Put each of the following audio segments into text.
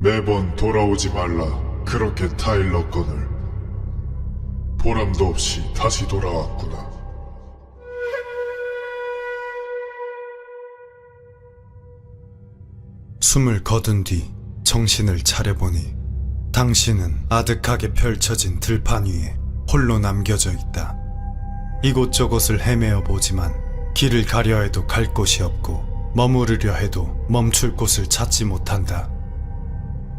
매번 돌아오지 말라. 그렇게 타일러 건을 보람도 없이 다시 돌아왔구나. 숨을 거둔 뒤 정신을 차려보니 당신은 아득하게 펼쳐진 들판 위에 홀로 남겨져 있다. 이곳저곳을 헤매어 보지만 길을 가려 해도 갈 곳이 없고 머무르려 해도 멈출 곳을 찾지 못한다.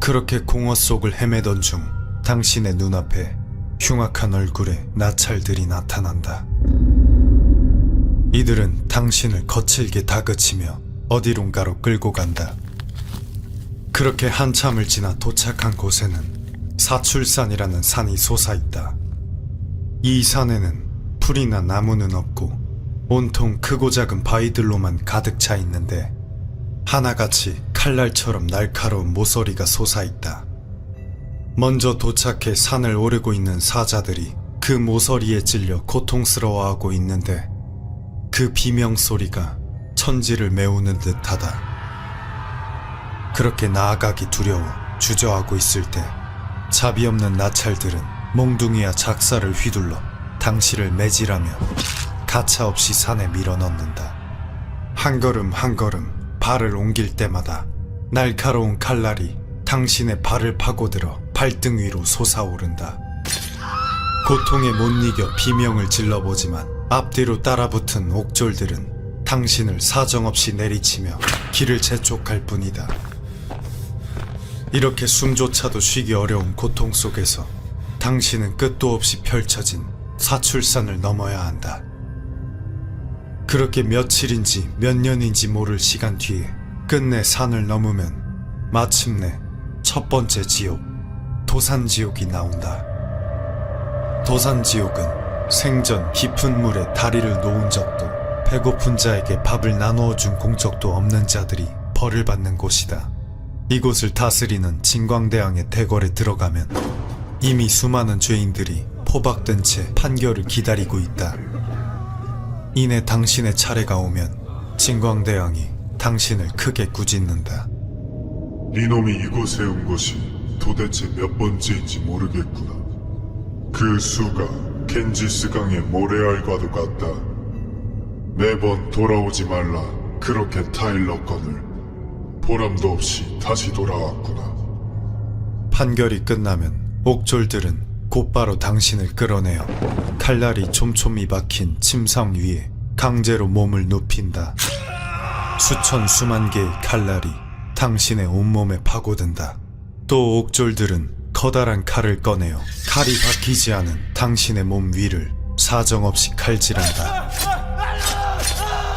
그렇게 공허 속을 헤매던 중 당신의 눈앞에 흉악한 얼굴의 나찰들이 나타난다. 이들은 당신을 거칠게 다그치며 어디론가로 끌고 간다. 그렇게 한참을 지나 도착한 곳에는 사출산이라는 산이 솟아있다. 이 산에는 풀이나 나무는 없고 온통 크고 작은 바위들로만 가득 차 있는데 하나같이 칼날처럼 날카로운 모서리가 솟아있다. 먼저 도착해 산을 오르고 있는 사자들이 그 모서리에 찔려 고통스러워하고 있는데 그 비명소리가 천지를 메우는 듯하다. 그렇게 나아가기 두려워 주저하고 있을 때 자비 없는 나찰들은 몽둥이와 작사를 휘둘러 당신을 매질하며 가차없이 산에 밀어넣는다. 한 걸음 한 걸음 발을 옮길 때마다 날카로운 칼날이 당신의 발을 파고들어 발등 위로 솟아오른다. 고통에 못 이겨 비명을 질러보지만 앞뒤로 따라붙은 옥졸들은 당신을 사정없이 내리치며 길을 재촉할 뿐이다. 이렇게 숨조차도 쉬기 어려운 고통 속에서 당신은 끝도 없이 펼쳐진 사출산을 넘어야 한다. 그렇게 며칠인지 몇 년인지 모를 시간 뒤에 끝내 산을 넘으면 마침내 첫 번째 지옥, 도산지옥이 나온다. 도산지옥은 생전 깊은 물에 다리를 놓은 적도 배고픈 자에게 밥을 나누어 준 공적도 없는 자들이 벌을 받는 곳이다. 이곳을 다스리는 진광대왕의 대궐에 들어가면 이미 수많은 죄인들이 포박된 채 판결을 기다리고 있다. 이내 당신의 차례가 오면 진광대왕이 당신을 크게 꾸짖는다. 이놈이 이곳에 온 것이 도대체 몇 번째인지 모르겠구나. 그 수가 겐지스강의 모래알과도 같다. 매번 돌아오지 말라. 그렇게 타일러 건을 보람도 없이 다시 돌아왔구나. 판결이 끝나면 옥졸들은 곧바로 당신을 끌어내어 칼날이 촘촘히 박힌 침상 위에 강제로 몸을 눕힌다. 수천 수만 개의 칼날이 당신의 온몸에 파고든다. 또 옥졸들은 커다란 칼을 꺼내어 칼이 박히지 않은 당신의 몸 위를 사정없이 칼질한다.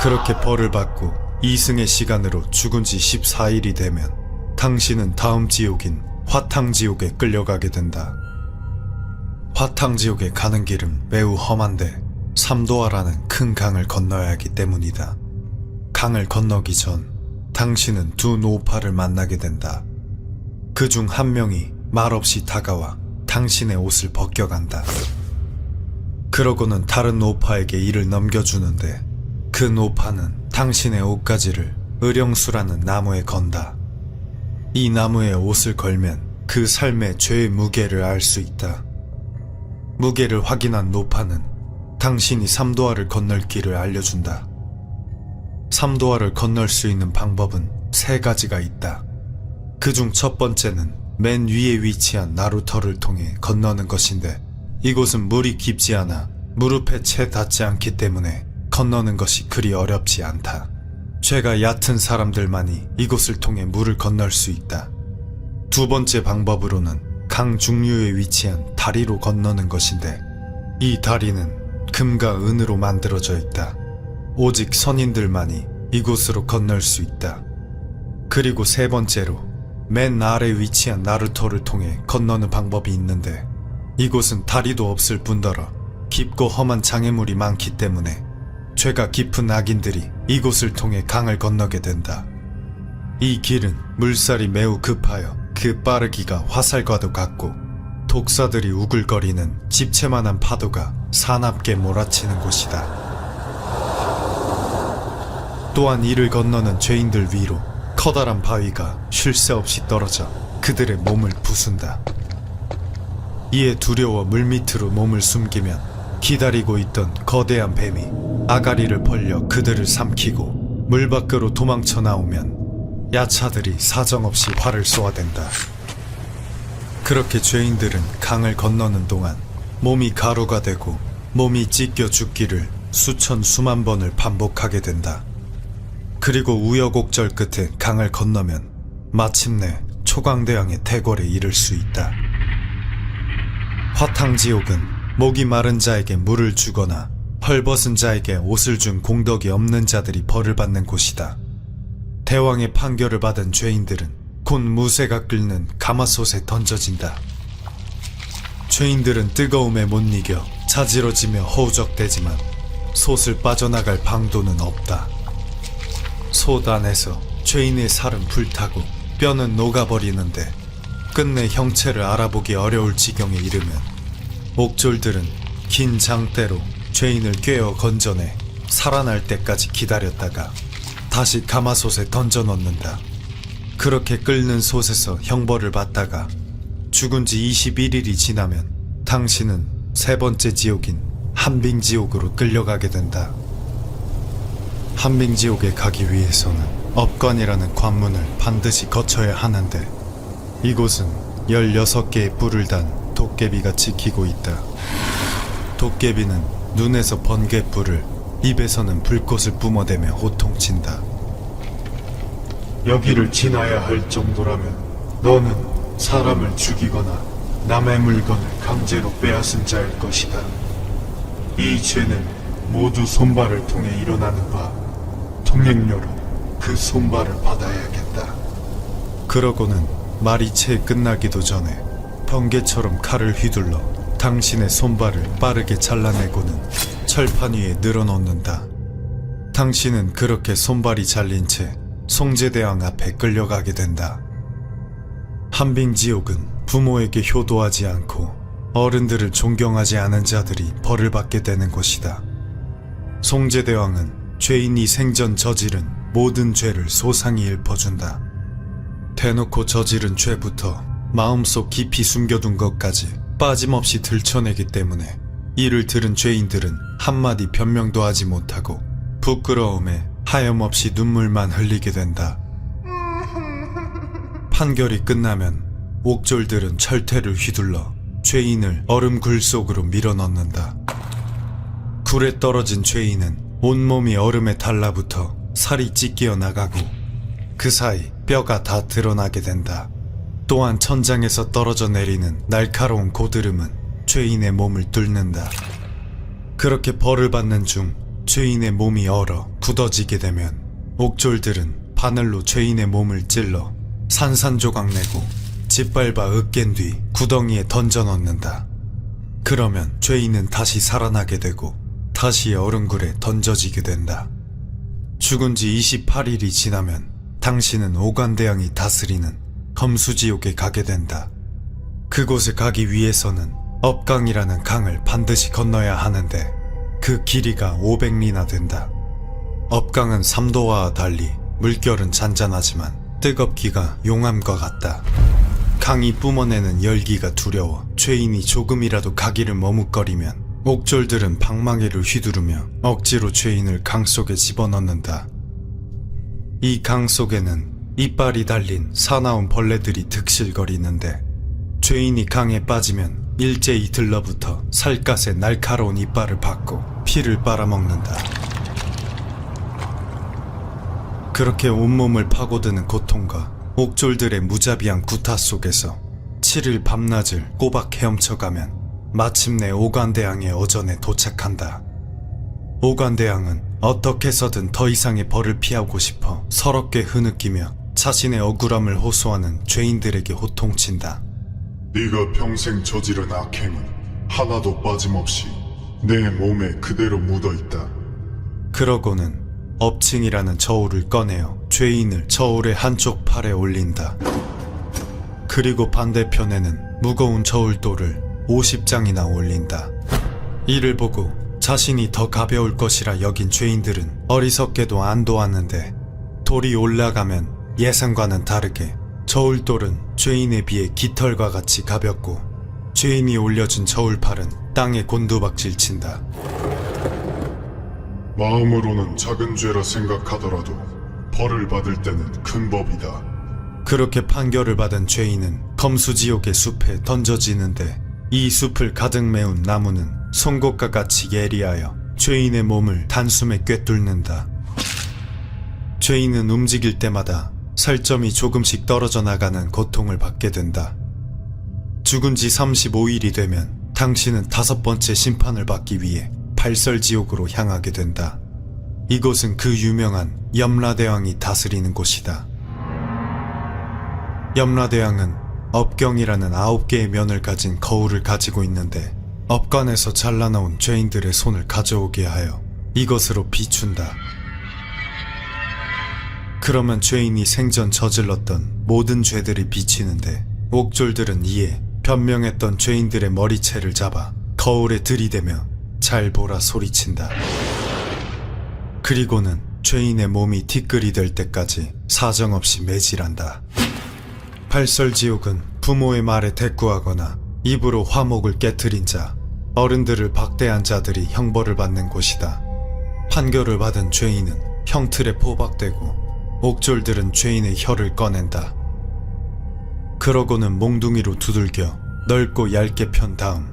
그렇게 벌을 받고 이승의 시간으로 죽은 지 14일이 되면 당신은 다음 지옥인 화탕지옥에 끌려가게 된다. 화탕지옥에 가는 길은 매우 험한데 삼도하라는 큰 강을 건너야 하기 때문이다. 강을 건너기 전 당신은 두 노파를 만나게 된다. 그중 한 명이 말없이 다가와 당신의 옷을 벗겨간다. 그러고는 다른 노파에게 이를 넘겨주는데 그 노파는 당신의 옷가지를 의령수라는 나무에 건다. 이 나무에 옷을 걸면 그 삶의 죄의 무게를 알 수 있다. 무게를 확인한 노파는 당신이 삼도하를 건널 길을 알려준다. 삼도하를 건널 수 있는 방법은 세 가지가 있다. 그중 첫 번째는 맨 위에 위치한 나루터를 통해 건너는 것인데 이곳은 물이 깊지 않아 무릎에 채 닿지 않기 때문에 건너는 것이 그리 어렵지 않다. 죄가 얕은 사람들만이 이곳을 통해 물을 건널 수 있다. 두 번째 방법으로는 강 중류에 위치한 다리로 건너는 것인데 이 다리는 금과 은으로 만들어져 있다. 오직 선인들만이 이곳으로 건널 수 있다. 그리고 세 번째로 맨 아래 위치한 나루터를 통해 건너는 방법이 있는데 이곳은 다리도 없을 뿐더러 깊고 험한 장애물이 많기 때문에 죄가 깊은 악인들이 이곳을 통해 강을 건너게 된다. 이 길은 물살이 매우 급하여 그 빠르기가 화살과도 같고 독사들이 우글거리는 집채만한 파도가 사납게 몰아치는 곳이다. 또한 이를 건너는 죄인들 위로 커다란 바위가 쉴 새 없이 떨어져 그들의 몸을 부순다. 이에 두려워 물밑으로 몸을 숨기면 기다리고 있던 거대한 뱀이 아가리를 벌려 그들을 삼키고 물 밖으로 도망쳐 나오면 야차들이 사정없이 활을 쏘아댄다. 그렇게 죄인들은 강을 건너는 동안 몸이 가루가 되고 몸이 찢겨 죽기를 수천 수만 번을 반복하게 된다. 그리고 우여곡절 끝에 강을 건너면 마침내 초강대왕의 대궐에 이를 수 있다. 화탕지옥은 목이 마른 자에게 물을 주거나 헐벗은 자에게 옷을 준 공덕이 없는 자들이 벌을 받는 곳이다. 대왕의 판결을 받은 죄인들은 곧 무쇠가 끓는 가마솥에 던져진다. 죄인들은 뜨거움에 못 이겨 자지러지며 허우적대지만 솥을 빠져나갈 방도는 없다. 솥 안에서 죄인의 살은 불타고 뼈는 녹아버리는데 끝내 형체를 알아보기 어려울 지경에 이르면 옥졸들은 긴 장대로 죄인을 꿰어 건져내 살아날 때까지 기다렸다가 다시 가마솥에 던져 넣는다. 그렇게 끓는 솥에서 형벌을 받다가 죽은 지 21일이 지나면 당신은 세 번째 지옥인 한빙지옥으로 끌려가게 된다. 한빙지옥에 가기 위해서는 업관이라는 관문을 반드시 거쳐야 하는데 이곳은 16개의 뿔을 단 도깨비가 지키고 있다. 도깨비는 눈에서 번개불을, 입에서는 불꽃을 뿜어대며 호통친다. 여기를 지나야 할 정도라면 너는 사람을 죽이거나 남의 물건을 강제로 빼앗은 자일 것이다. 이 죄는 모두 손발을 통해 일어나는 바 통행료로 그 손발을 받아야겠다. 그러고는 말이 채 끝나기도 전에 번개처럼 칼을 휘둘러 당신의 손발을 빠르게 잘라내고는 철판 위에 늘어놓는다. 당신은 그렇게 손발이 잘린 채 송제대왕 앞에 끌려가게 된다. 한빙지옥은 부모에게 효도하지 않고 어른들을 존경하지 않은 자들이 벌을 받게 되는 곳이다. 송제대왕은 죄인이 생전 저지른 모든 죄를 소상히 읊어준다. 대놓고 저지른 죄부터 마음속 깊이 숨겨둔 것까지 빠짐없이 들춰내기 때문에 이를 들은 죄인들은 한마디 변명도 하지 못하고 부끄러움에 하염없이 눈물만 흘리게 된다. 판결이 끝나면 옥졸들은 철퇴를 휘둘러 죄인을 얼음 굴 속으로 밀어넣는다. 굴에 떨어진 죄인은 온몸이 얼음에 달라붙어 살이 찢겨 나가고 그 사이 뼈가 다 드러나게 된다. 또한 천장에서 떨어져 내리는 날카로운 고드름은 죄인의 몸을 뚫는다. 그렇게 벌을 받는 중 죄인의 몸이 얼어 굳어지게 되면 옥졸들은 바늘로 죄인의 몸을 찔러 산산조각 내고 짓밟아 으깬 뒤 구덩이에 던져 넣는다. 그러면 죄인은 다시 살아나게 되고 다시 얼음굴에 던져지게 된다. 죽은 지 28일이 지나면 당신은 오관대왕이 다스리는 검수지옥에 가게 된다. 그곳에 가기 위해서는 업강이라는 강을 반드시 건너야 하는데 그 길이가 500리나 된다. 업강은 삼도와와 달리 물결은 잔잔하지만 뜨겁기가 용암과 같다. 강이 뿜어내는 열기가 두려워 죄인이 조금이라도 가기를 머뭇거리면 옥졸들은 방망이를 휘두르며 억지로 죄인을 강 속에 집어넣는다. 이 강 속에는 이빨이 달린 사나운 벌레들이 득실거리는데 죄인이 강에 빠지면 일제히 들러붙어 살갗에 날카로운 이빨을 받고 피를 빨아먹는다. 그렇게 온몸을 파고드는 고통과 옥졸들의 무자비한 구타 속에서 7일 밤낮을 꼬박 헤엄쳐가면 마침내 오관대왕의 어전에 도착한다. 오관대왕은 어떻게 해서든 더 이상의 벌을 피하고 싶어 서럽게 흐느끼며 자신의 억울함을 호소하는 죄인들에게 호통친다. 네가 평생 저지른 악행은 하나도 빠짐없이 내 몸에 그대로 묻어있다. 그러고는 업칭이라는 저울을 꺼내어 죄인을 저울의 한쪽 팔에 올린다. 그리고 반대편에는 무거운 저울돌을 50장이나 올린다. 이를 보고 자신이 더 가벼울 것이라 여긴 죄인들은 어리석게도 안도하는데 돌이 올라가면 예상과는 다르게 저울돌은 죄인에 비해 깃털과 같이 가볍고 죄인이 올려준 저울팔은 땅에 곤두박질 친다. 마음으로는 작은 죄라 생각하더라도 벌을 받을 때는 큰 법이다. 그렇게 판결을 받은 죄인은 검수지옥의 숲에 던져지는데 이 숲을 가득 메운 나무는 송곳과 같이 예리하여 죄인의 몸을 단숨에 꿰뚫는다. 죄인은 움직일 때마다 살점이 조금씩 떨어져 나가는 고통을 받게 된다. 죽은 지 35일이 되면 당신은 5번째 심판을 받기 위해 발설지옥으로 향하게 된다. 이곳은 그 유명한 염라대왕이 다스리는 곳이다. 염라대왕은 업경이라는 9개의 면을 가진 거울을 가지고 있는데 업관에서 잘라나온 죄인들의 손을 가져오게 하여 이것으로 비춘다. 그러면 죄인이 생전 저질렀던 모든 죄들이 비치는데 옥졸들은 이에 변명했던 죄인들의 머리채를 잡아 거울에 들이대며 잘 보라 소리친다. 그리고는 죄인의 몸이 티끌이 될 때까지 사정없이 매질한다. 발설지옥은 부모의 말에 대꾸하거나 입으로 화목을 깨트린 자, 어른들을 박대한 자들이 형벌을 받는 곳이다. 판결을 받은 죄인은 형틀에 포박되고 옥졸들은 죄인의 혀를 꺼낸다. 그러고는 몽둥이로 두들겨 넓고 얇게 편 다음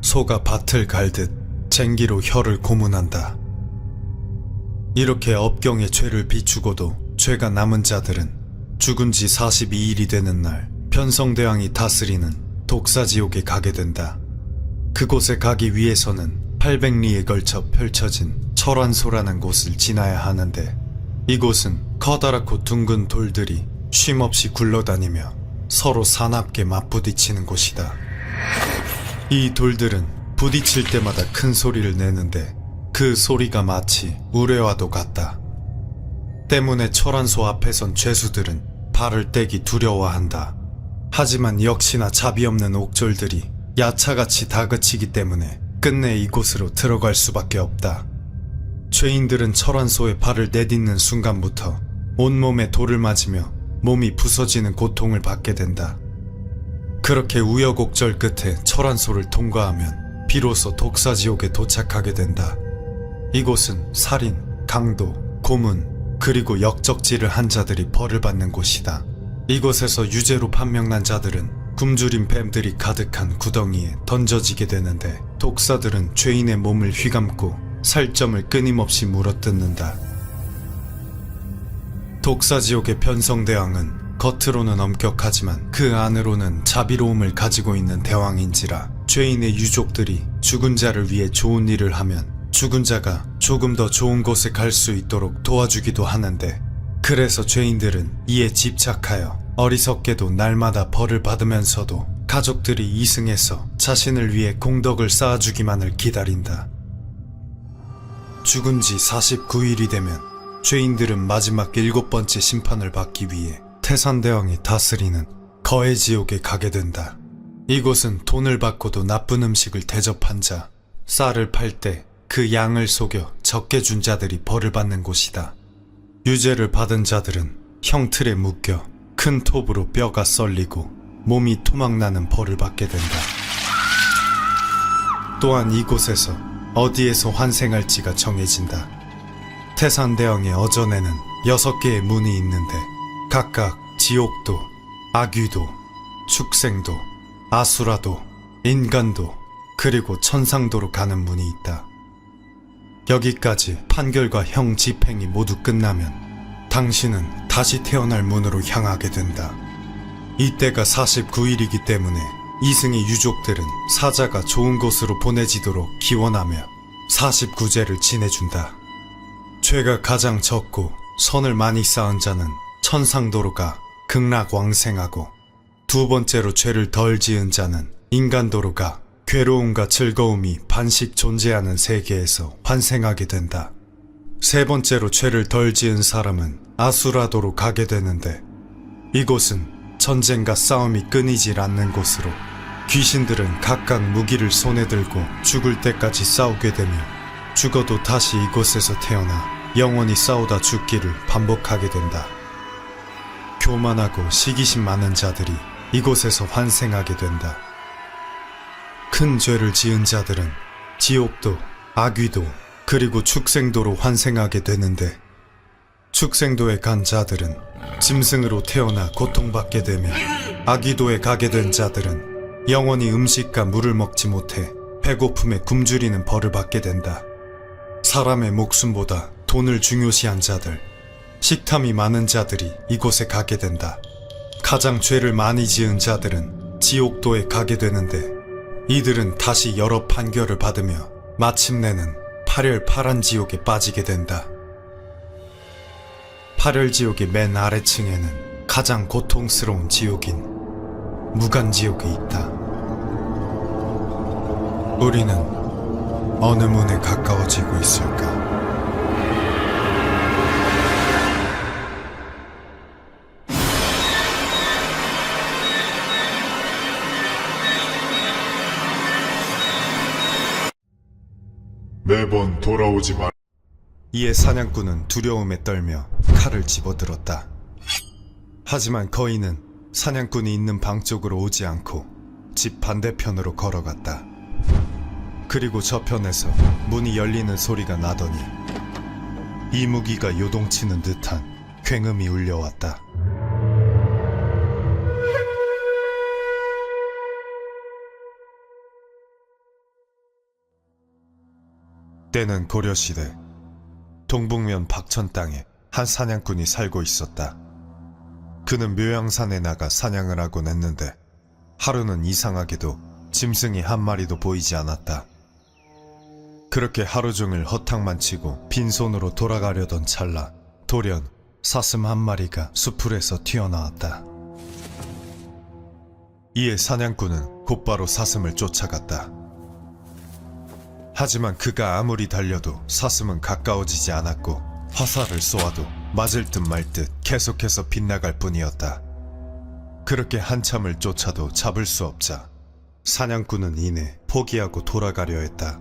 소가 밭을 갈듯 쟁기로 혀를 고문한다. 이렇게 업경의 죄를 비추고도 죄가 남은 자들은 죽은 지 42일이 되는 날 편성대왕이 다스리는 독사지옥에 가게 된다. 그곳에 가기 위해서는 800리에 걸쳐 펼쳐진 철환소라는 곳을 지나야 하는데 이곳은 커다랗고 둥근 돌들이 쉼없이 굴러다니며 서로 사납게 맞부딪히는 곳이다. 이 돌들은 부딪힐 때마다 큰 소리를 내는데 그 소리가 마치 우레와도 같다. 때문에 철환소 앞에선 죄수들은 발을 떼기 두려워한다. 하지만 역시나 자비 없는 옥졸들이 야차같이 다그치기 때문에 끝내 이곳으로 들어갈 수밖에 없다. 죄인들은 철환소에 발을 내딛는 순간부터 온몸에 돌을 맞으며 몸이 부서지는 고통을 받게 된다. 그렇게 우여곡절 끝에 철환소를 통과하면 비로소 독사지옥에 도착하게 된다. 이곳은 살인, 강도, 고문, 그리고 역적질을 한 자들이 벌을 받는 곳이다. 이곳에서 유죄로 판명난 자들은 굶주린 뱀들이 가득한 구덩이에 던져지게 되는데 독사들은 죄인의 몸을 휘감고 살점을 끊임없이 물어뜯는다. 독사지옥의 편성대왕은 겉으로는 엄격하지만 그 안으로는 자비로움을 가지고 있는 대왕인지라 죄인의 유족들이 죽은 자를 위해 좋은 일을 하면 죽은 자가 조금 더 좋은 곳에 갈 수 있도록 도와주기도 하는데 그래서 죄인들은 이에 집착하여 어리석게도 날마다 벌을 받으면서도 가족들이 이승해서 자신을 위해 공덕을 쌓아주기만을 기다린다. 죽은 지 49일이 되면 죄인들은 마지막 7번째 심판을 받기 위해 태산대왕이 다스리는 거해지옥에 가게 된다. 이곳은 돈을 받고도 나쁜 음식을 대접한 자, 쌀을 팔 때 그 양을 속여 적게 준 자들이 벌을 받는 곳이다. 유죄를 받은 자들은 형틀에 묶여 큰 톱으로 뼈가 썰리고 몸이 토막나는 벌을 받게 된다. 또한 이곳에서 어디에서 환생할지가 정해진다. 태산대왕의 어전에는 6개의 문이 있는데 각각 지옥도, 악귀도, 축생도, 아수라도, 인간도, 그리고 천상도로 가는 문이 있다. 여기까지 판결과 형 집행이 모두 끝나면 당신은 다시 태어날 문으로 향하게 된다. 이때가 49일이기 때문에 이승의 유족들은 사자가 좋은 곳으로 보내지도록 기원하며 49제를 지내준다. 죄가 가장 적고 선을 많이 쌓은 자는 천상도로 가 극락왕생하고 두 번째로 죄를 덜 지은 자는 인간도로 가 괴로움과 즐거움이 반씩 존재하는 세계에서 환생하게 된다. 세 번째로 죄를 덜 지은 사람은 아수라도로 가게 되는데 이곳은 전쟁과 싸움이 끊이질 않는 곳으로 귀신들은 각각 무기를 손에 들고 죽을 때까지 싸우게 되며 죽어도 다시 이곳에서 태어나 영원히 싸우다 죽기를 반복하게 된다. 교만하고 시기심 많은 자들이 이곳에서 환생하게 된다. 큰 죄를 지은 자들은 지옥도, 악귀도, 그리고 축생도로 환생하게 되는데, 축생도에 간 자들은 짐승으로 태어나 고통받게 되며, 악귀도에 가게 된 자들은 영원히 음식과 물을 먹지 못해 배고픔에 굶주리는 벌을 받게 된다. 사람의 목숨보다 돈을 중요시한 자들, 식탐이 많은 자들이 이곳에 가게 된다. 가장 죄를 많이 지은 자들은 지옥도에 가게 되는데, 이들은 다시 여러 판결을 받으며 마침내는 파멸파란 지옥에 빠지게 된다. 파멸지옥의 맨 아래층에는 가장 고통스러운 지옥인 무간지옥이 있다. 우리는 어느 문에 가까워지고 있을까? 매번 돌아오지 말. 이에 사냥꾼은 두려움에 떨며 칼을 집어들었다. 하지만 거인은 사냥꾼이 있는 방 쪽으로 오지 않고 집 반대편으로 걸어갔다. 그리고 저편에서 문이 열리는 소리가 나더니 이무기가 요동치는 듯한 굉음이 울려왔다. 때는 고려시대, 동북면 박천 땅에 한 사냥꾼이 살고 있었다. 그는 묘양산에 나가 사냥을 하곤 했는데 하루는 이상하게도 짐승이 한 마리도 보이지 않았다. 그렇게 하루 종일 허탕만 치고 빈손으로 돌아가려던 찰나 돌연 사슴 한 마리가 수풀에서 튀어나왔다. 이에 사냥꾼은 곧바로 사슴을 쫓아갔다. 하지만 그가 아무리 달려도 사슴은 가까워지지 않았고 화살을 쏘아도 맞을 듯 말 듯 계속해서 빗나갈 뿐이었다. 그렇게 한참을 쫓아도 잡을 수 없자 사냥꾼은 이내 포기하고 돌아가려 했다.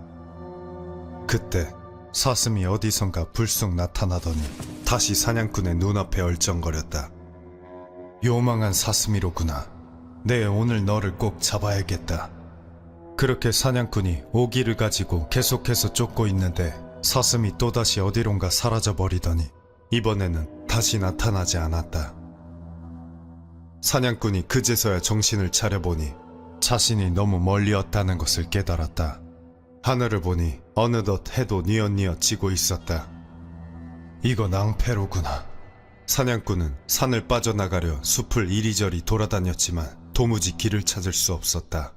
그때 사슴이 어디선가 불쑥 나타나더니 다시 사냥꾼의 눈앞에 얼쩡거렸다. 요망한 사슴이로구나. 내 오늘 너를 꼭 잡아야겠다. 그렇게 사냥꾼이 오기를 가지고 계속해서 쫓고 있는데 사슴이 또다시 어디론가 사라져버리더니 이번에는 다시 나타나지 않았다. 사냥꾼이 그제서야 정신을 차려보니 자신이 너무 멀리였다는 것을 깨달았다. 하늘을 보니 어느덧 해도 뉘엿뉘엿 지고 있었다. 이거 낭패로구나. 사냥꾼은 산을 빠져나가려 숲을 이리저리 돌아다녔지만 도무지 길을 찾을 수 없었다.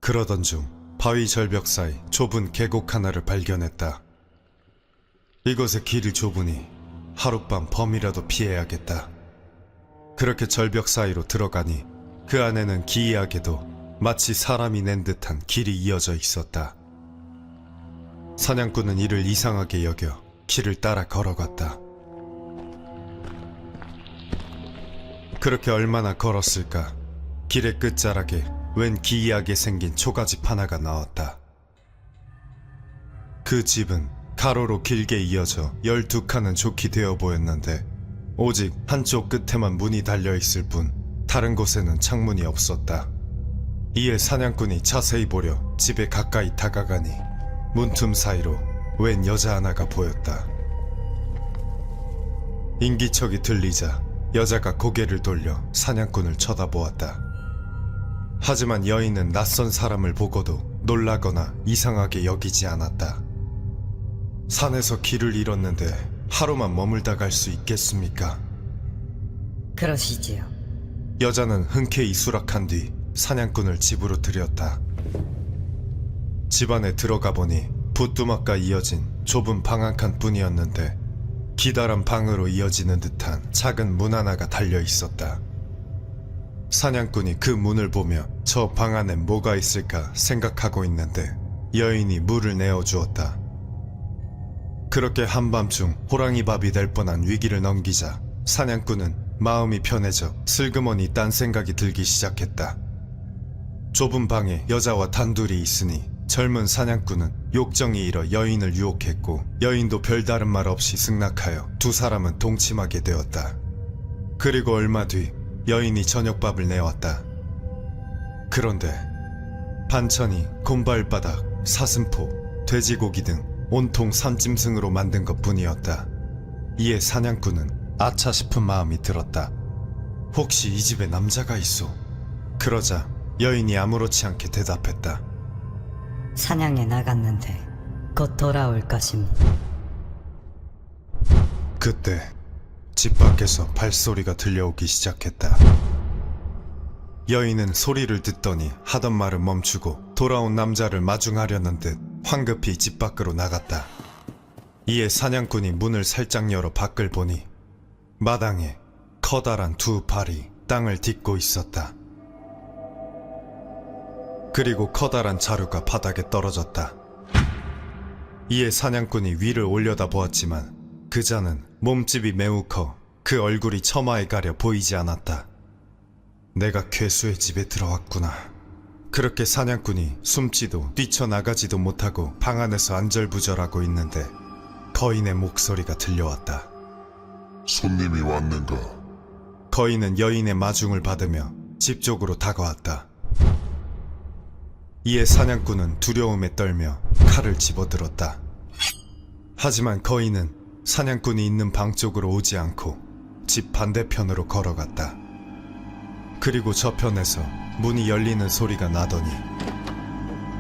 그러던 중 바위 절벽 사이 좁은 계곡 하나를 발견했다. 이곳의 길이 좁으니 하룻밤 범이라도 피해야겠다. 그렇게 절벽 사이로 들어가니 그 안에는 기이하게도 마치 사람이 낸 듯한 길이 이어져 있었다. 사냥꾼은 이를 이상하게 여겨 길을 따라 걸어갔다. 그렇게 얼마나 걸었을까? 길의 끝자락에 웬 기이하게 생긴 초가집 하나가 나왔다. 그 집은 가로로 길게 이어져 12칸은 좋게 되어 보였는데 오직 한쪽 끝에만 문이 달려있을 뿐 다른 곳에는 창문이 없었다. 이에 사냥꾼이 자세히 보려 집에 가까이 다가가니 문틈 사이로 웬 여자 하나가 보였다. 인기척이 들리자 여자가 고개를 돌려 사냥꾼을 쳐다보았다. 하지만 여인은 낯선 사람을 보고도 놀라거나 이상하게 여기지 않았다. 산에서 길을 잃었는데 하루만 머물다 갈 수 있겠습니까? 그러시지요. 여자는 흔쾌히 수락한 뒤 사냥꾼을 집으로 들였다. 집 안에 들어가 보니 부뚜막과 이어진 좁은 방 한 칸 뿐이었는데 기다란 방으로 이어지는 듯한 작은 문 하나가 달려 있었다. 사냥꾼이 그 문을 보며 저 방 안에 뭐가 있을까 생각하고 있는데 여인이 물을 내어주었다. 그렇게 한밤중 호랑이밥이 될 뻔한 위기를 넘기자 사냥꾼은 마음이 편해져 슬그머니 딴 생각이 들기 시작했다. 좁은 방에 여자와 단둘이 있으니 젊은 사냥꾼은 욕정이 일어 여인을 유혹했고 여인도 별다른 말 없이 승낙하여 두 사람은 동침하게 되었다. 그리고 얼마 뒤 여인이 저녁밥을 내왔다. 그런데 반찬이 곰발바닥, 사슴포, 돼지고기 등 온통 산짐승으로 만든 것뿐이었다. 이에 사냥꾼은 아차 싶은 마음이 들었다. 혹시 이 집에 남자가 있어? 그러자 여인이 아무렇지 않게 대답했다. 사냥에 나갔는데 곧 돌아올 것임. 그때 집 밖에서 발소리가 들려오기 시작했다. 여인은 소리를 듣더니 하던 말을 멈추고 돌아온 남자를 마중하려는 듯 황급히 집 밖으로 나갔다. 이에 사냥꾼이 문을 살짝 열어 밖을 보니 마당에 커다란 두 팔이 땅을 딛고 있었다. 그리고 커다란 자루가 바닥에 떨어졌다. 이에 사냥꾼이 위를 올려다보았지만 그 자는 몸집이 매우 커 그 얼굴이 처마에 가려 보이지 않았다. 내가 괴수의 집에 들어왔구나. 그렇게 사냥꾼이 숨지도 뛰쳐나가지도 못하고 방 안에서 안절부절하고 있는데 거인의 목소리가 들려왔다. 손님이 왔는가? 거인은 여인의 마중을 받으며 집 쪽으로 다가왔다. 이에 사냥꾼은 두려움에 떨며 칼을 집어들었다. 하지만 거인은 사냥꾼이 있는 방 쪽으로 오지 않고 집 반대편으로 걸어갔다. 그리고 저편에서 문이 열리는 소리가 나더니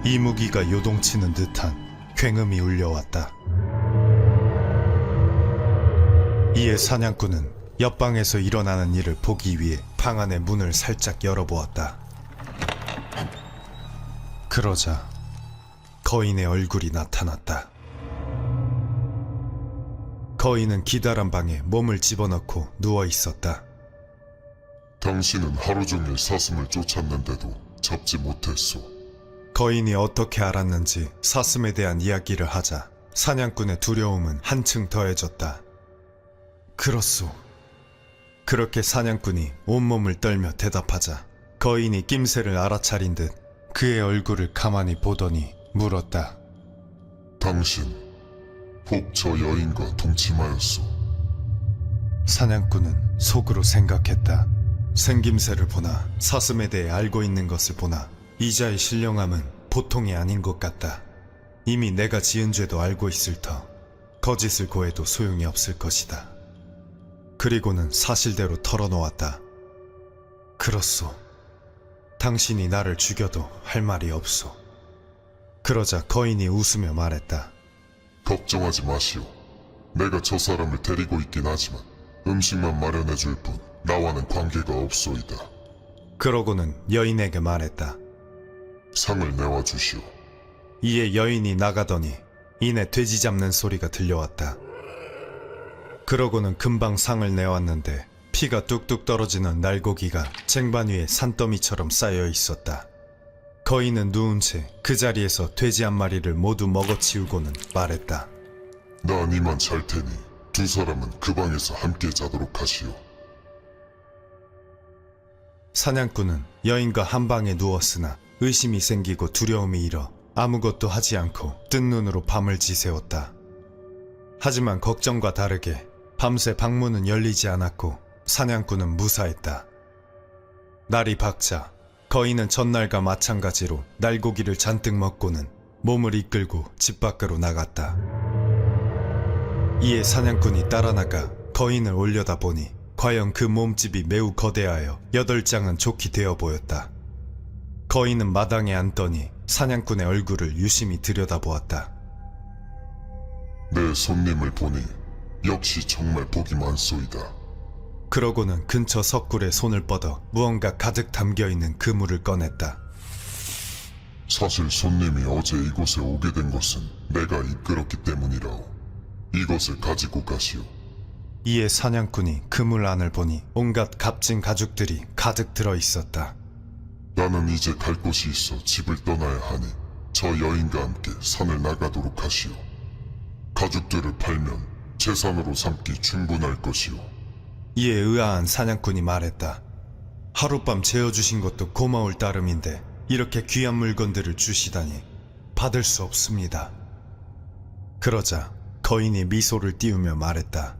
이무기가 요동치는 듯한 굉음이 울려왔다. 이에 사냥꾼은 옆방에서 일어나는 일을 보기 위해 방 안의 문을 살짝 열어보았다. 그러자 거인의 얼굴이 나타났다. 거인은 기다란 방에 몸을 집어넣고 누워 있었다. 당신은 하루 종일 사슴을 쫓았는데도 잡지 못했소. 거인이 어떻게 알았는지 사슴에 대한 이야기를 하자 사냥꾼의 두려움은 한층 더해졌다. 그렇소. 그렇게 사냥꾼이 온몸을 떨며 대답하자 거인이 낌새를 알아차린 듯 그의 얼굴을 가만히 보더니 물었다. 당신 혹 저 여인과 동침하였소? 사냥꾼은 속으로 생각했다. 생김새를 보나 사슴에 대해 알고 있는 것을 보나 이자의 신령함은 보통이 아닌 것 같다. 이미 내가 지은 죄도 알고 있을 터 거짓을 고해도 소용이 없을 것이다. 그리고는 사실대로 털어놓았다. 그렇소. 당신이 나를 죽여도 할 말이 없소. 그러자 거인이 웃으며 말했다. 걱정하지 마시오. 내가 저 사람을 데리고 있긴 하지만 음식만 마련해 줄 뿐 나와는 관계가 없소이다. 그러고는 여인에게 말했다. 상을 내와 주시오. 이에 여인이 나가더니 이내 돼지 잡는 소리가 들려왔다. 그러고는 금방 상을 내왔는데 피가 뚝뚝 떨어지는 날고기가 쟁반 위에 산더미처럼 쌓여 있었다. 거인은 누운 채 그 자리에서 돼지 한 마리를 모두 먹어치우고는 말했다. 난 이만 잘 테니 두 사람은 그 방에서 함께 자도록 하시오. 사냥꾼은 여인과 한 방에 누웠으나 의심이 생기고 두려움이 일어 아무것도 하지 않고 뜬 눈으로 밤을 지새웠다. 하지만 걱정과 다르게 밤새 방문은 열리지 않았고 사냥꾼은 무사했다. 날이 밝자 거인은 전날과 마찬가지로 날고기를 잔뜩 먹고는 몸을 이끌고 집 밖으로 나갔다. 이에 사냥꾼이 따라 나가 거인을 올려다보니 과연 그 몸집이 매우 거대하여 8장은 좋게 되어 보였다. 거인은 마당에 앉더니 사냥꾼의 얼굴을 유심히 들여다보았다. 내 손님을 보니 역시 정말 복이 많소이다. 그러고는 근처 석굴에 손을 뻗어 무언가 가득 담겨있는 그물을 꺼냈다. 사실 손님이 어제 이곳에 오게 된 것은 내가 이끌었기 때문이라오. 이것을 가지고 가시오. 이에 사냥꾼이 그물 안을 보니 온갖 값진 가죽들이 가득 들어있었다. 나는 이제 갈 곳이 있어 집을 떠나야 하니 저 여인과 함께 산을 나가도록 하시오. 가죽들을 팔면 재산으로 삼기 충분할 것이오. 이에 의아한 사냥꾼이 말했다. 하룻밤 재워주신 것도 고마울 따름인데 이렇게 귀한 물건들을 주시다니 받을 수 없습니다. 그러자 거인이 미소를 띄우며 말했다.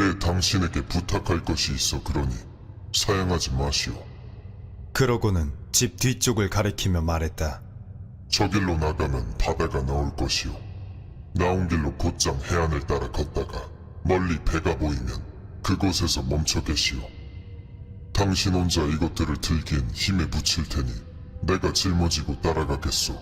내 당신에게 부탁할 것이 있어 그러니 사양하지 마시오. 그러고는 집 뒤쪽을 가리키며 말했다. 저길로 나가면 바다가 나올 것이오. 나온 길로 곧장 해안을 따라 걷다가 멀리 배가 보이면 그곳에서 멈춰 계시오. 당신 혼자 이것들을 들기엔 힘에 부칠 테니 내가 짊어지고 따라가겠소.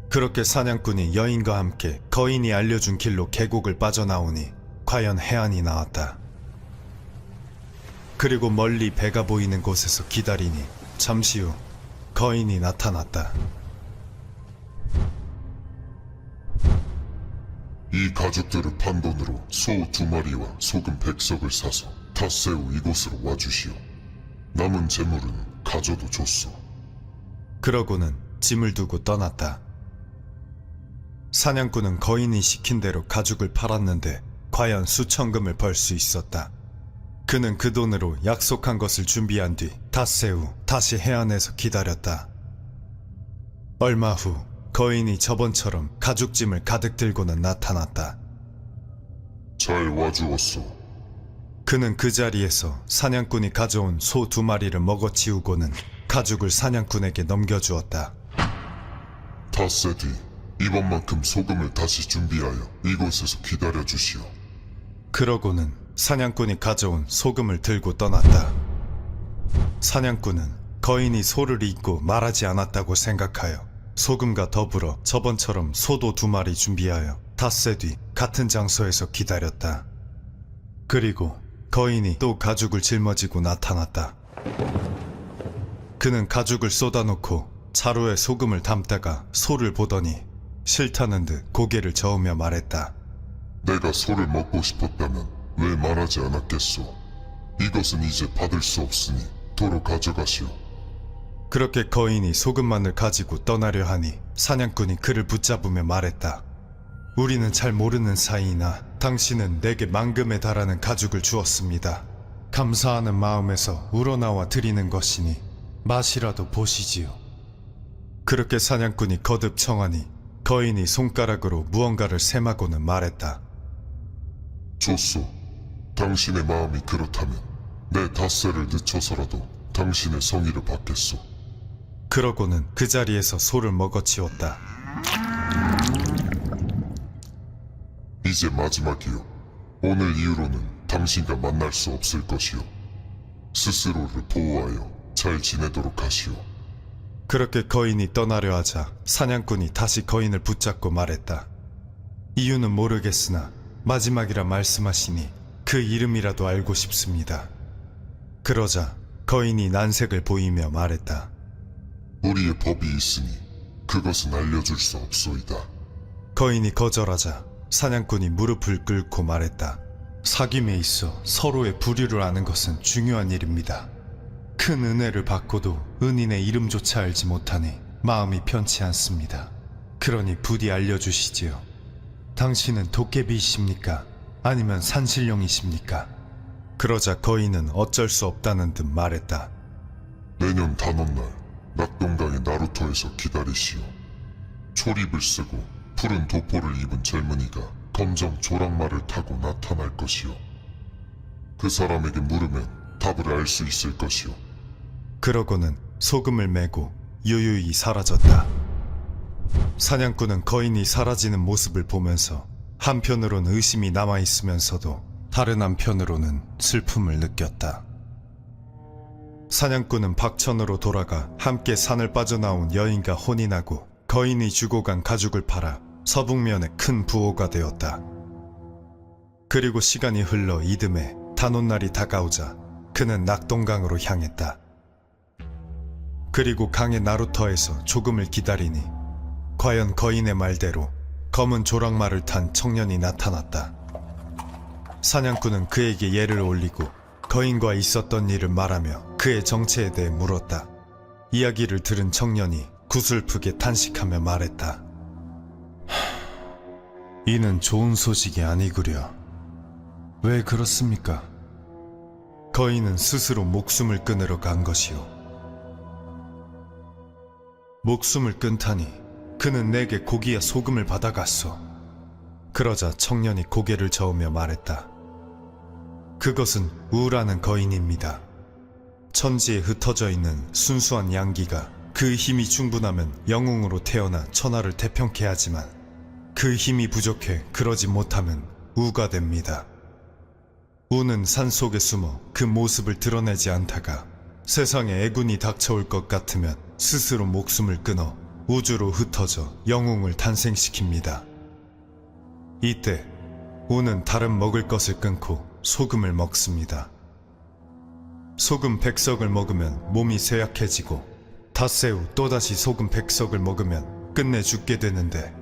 그렇게 사냥꾼이 여인과 함께 거인이 알려준 길로 계곡을 빠져나오니 과연 해안이 나왔다. 그리고 멀리 배가 보이는 곳에서 기다리니 잠시 후 거인이 나타났다. 이 가죽들을 판 돈으로 소 2마리와 소금 100석을 사서 닷새우 이곳으로 와주시오. 남은 재물은 가져도 좋소. 그러고는 짐을 두고 떠났다. 사냥꾼은 거인이 시킨 대로 가죽을 팔았는데 과연 수천금을 벌 수 있었다. 그는 그 돈으로 약속한 것을 준비한 뒤 닷새 후 다시 해안에서 기다렸다. 얼마 후 거인이 저번처럼 가죽짐을 가득 들고는 나타났다. 잘 와주었소. 그는 그 자리에서 사냥꾼이 가져온 소 2마리를 먹어치우고는 가죽을 사냥꾼에게 넘겨주었다. 닷새 뒤 이번만큼 소금을 다시 준비하여 이곳에서 기다려주시오. 그러고는 사냥꾼이 가져온 소금을 들고 떠났다. 사냥꾼은 거인이 소를 잊고 말하지 않았다고 생각하여 소금과 더불어 저번처럼 소도 2마리 준비하여 닷새 뒤 같은 장소에서 기다렸다. 그리고 거인이 또 가죽을 짊어지고 나타났다. 그는 가죽을 쏟아놓고 자루에 소금을 담다가 소를 보더니 싫다는 듯 고개를 저으며 말했다. 내가 소를 먹고 싶었다면 왜 말하지 않았겠소. 이것은 이제 받을 수 없으니 도로 가져가시오. 그렇게 거인이 소금만을 가지고 떠나려 하니 사냥꾼이 그를 붙잡으며 말했다. 우리는 잘 모르는 사이이나 당신은 내게 만금에 달하는 가죽을 주었습니다. 감사하는 마음에서 우러나와 드리는 것이니 맛이라도 보시지요. 그렇게 사냥꾼이 거듭 청하니 거인이 손가락으로 무언가를 셈하고는 말했다. 좋소. 당신의 마음이 그렇다면 내 닷새를 늦춰서라도 당신의 성의를 받겠소. 그러고는 그 자리에서 소를 먹어치웠다. 이제 마지막이요. 오늘 이후로는 당신과 만날 수 없을 것이요. 스스로를 보호하여 잘 지내도록 하시오. 그렇게 거인이 떠나려 하자 사냥꾼이 다시 거인을 붙잡고 말했다. 이유는 모르겠으나 마지막이라 말씀하시니 그 이름이라도 알고 싶습니다. 그러자 거인이 난색을 보이며 말했다. 우리의 법이 있으니 그것은 알려줄 수 없소이다. 거인이 거절하자 사냥꾼이 무릎을 꿇고 말했다. 사귐에 있어 서로의 부류를 아는 것은 중요한 일입니다. 큰 은혜를 받고도 은인의 이름조차 알지 못하니 마음이 편치 않습니다. 그러니 부디 알려주시지요. 당신은 도깨비이십니까? 아니면 산신령이십니까? 그러자 거인은 어쩔 수 없다는 듯 말했다. 내년 단오날 낙동강의 나루터에서 기다리시오. 초립을 쓰고 푸른 도포를 입은 젊은이가 검정 조랑말을 타고 나타날 것이오. 그 사람에게 물으면 답을 알 수 있을 것이오. 그러고는 소금을 메고 유유히 사라졌다. 사냥꾼은 거인이 사라지는 모습을 보면서 한편으론 의심이 남아있으면서도 다른 한편으로는 슬픔을 느꼈다. 사냥꾼은 박천으로 돌아가 함께 산을 빠져나온 여인과 혼인하고 거인이 주고 간 가죽을 팔아 서북면에 큰 부호가 되었다. 그리고 시간이 흘러 이듬해 단오날이 다가오자 그는 낙동강으로 향했다. 그리고 강의 나루터에서 조금을 기다리니 과연 거인의 말대로 검은 조랑말을 탄 청년이 나타났다. 사냥꾼은 그에게 예를 올리고 거인과 있었던 일을 말하며 그의 정체에 대해 물었다. 이야기를 들은 청년이 구슬프게 탄식하며 말했다. 이는 좋은 소식이 아니구려. 왜 그렇습니까? 거인은 스스로 목숨을 끊으러 간 것이오. 목숨을 끊다니 그는 내게 고기와 소금을 받아갔소. 그러자 청년이 고개를 저으며 말했다. 그것은 우라는 거인입니다. 천지에 흩어져 있는 순수한 양기가 그 힘이 충분하면 영웅으로 태어나 천하를 태평케 하지만 그 힘이 부족해 그러지 못하면 우가 됩니다. 우는 산속에 숨어 그 모습을 드러내지 않다가 세상에 애군이 닥쳐올 것 같으면 스스로 목숨을 끊어 우주로 흩어져 영웅을 탄생시킵니다. 이때 우는 다른 먹을 것을 끊고 소금을 먹습니다. 소금 100석을 먹으면 몸이 쇠약해지고 닷새 후 또다시 소금 100석을 먹으면 끝내 죽게 되는데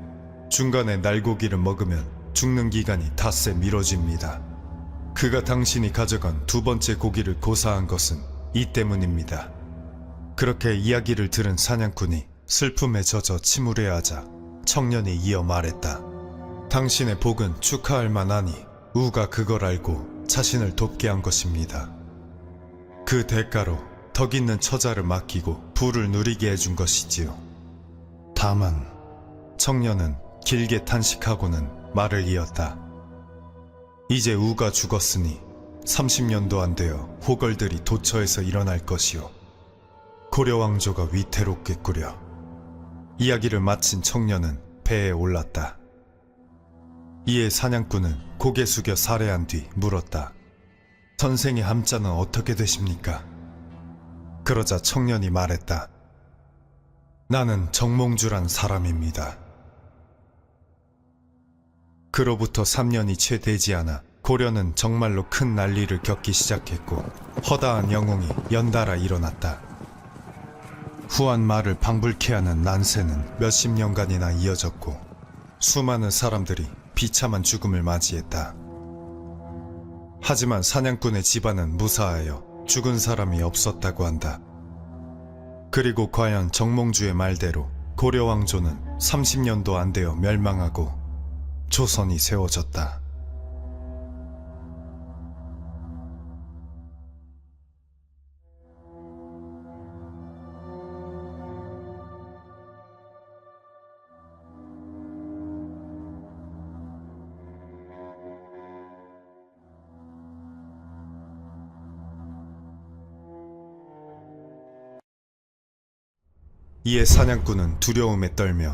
중간에 날고기를 먹으면 죽는 기간이 닷새 미뤄집니다. 그가 당신이 가져간 두 번째 고기를 고사한 것은 이 때문입니다. 그렇게 이야기를 들은 사냥꾼이 슬픔에 젖어 침울해하자 청년이 이어 말했다. 당신의 복은 축하할 만하니 우가 그걸 알고 자신을 돕게 한 것입니다. 그 대가로 덕 있는 처자를 맡기고 부를 누리게 해준 것이지요. 다만 청년은 길게 탄식하고는 말을 이었다. 이제 우가 죽었으니 30년도 안 되어 호걸들이 도처에서 일어날 것이요. 고려 왕조가 위태롭겠구려. 이야기를 마친 청년은 배에 올랐다. 이에 사냥꾼은 고개 숙여 살해한 뒤 물었다. 선생의 함자는 어떻게 되십니까? 그러자 청년이 말했다. 나는 정몽주란 사람입니다. 그로부터 3년이 채 되지 않아 고려는 정말로 큰 난리를 겪기 시작했고 허다한 영웅이 연달아 일어났다. 후한 말을 방불케 하는 난세는 몇십 년간이나 이어졌고 수많은 사람들이 비참한 죽음을 맞이했다. 하지만 사냥꾼의 집안은 무사하여 죽은 사람이 없었다고 한다. 그리고 과연 정몽주의 말대로 고려 왕조는 30년도 안 되어 멸망하고 조선이 세워졌다. 이에 사냥꾼은 두려움에 떨며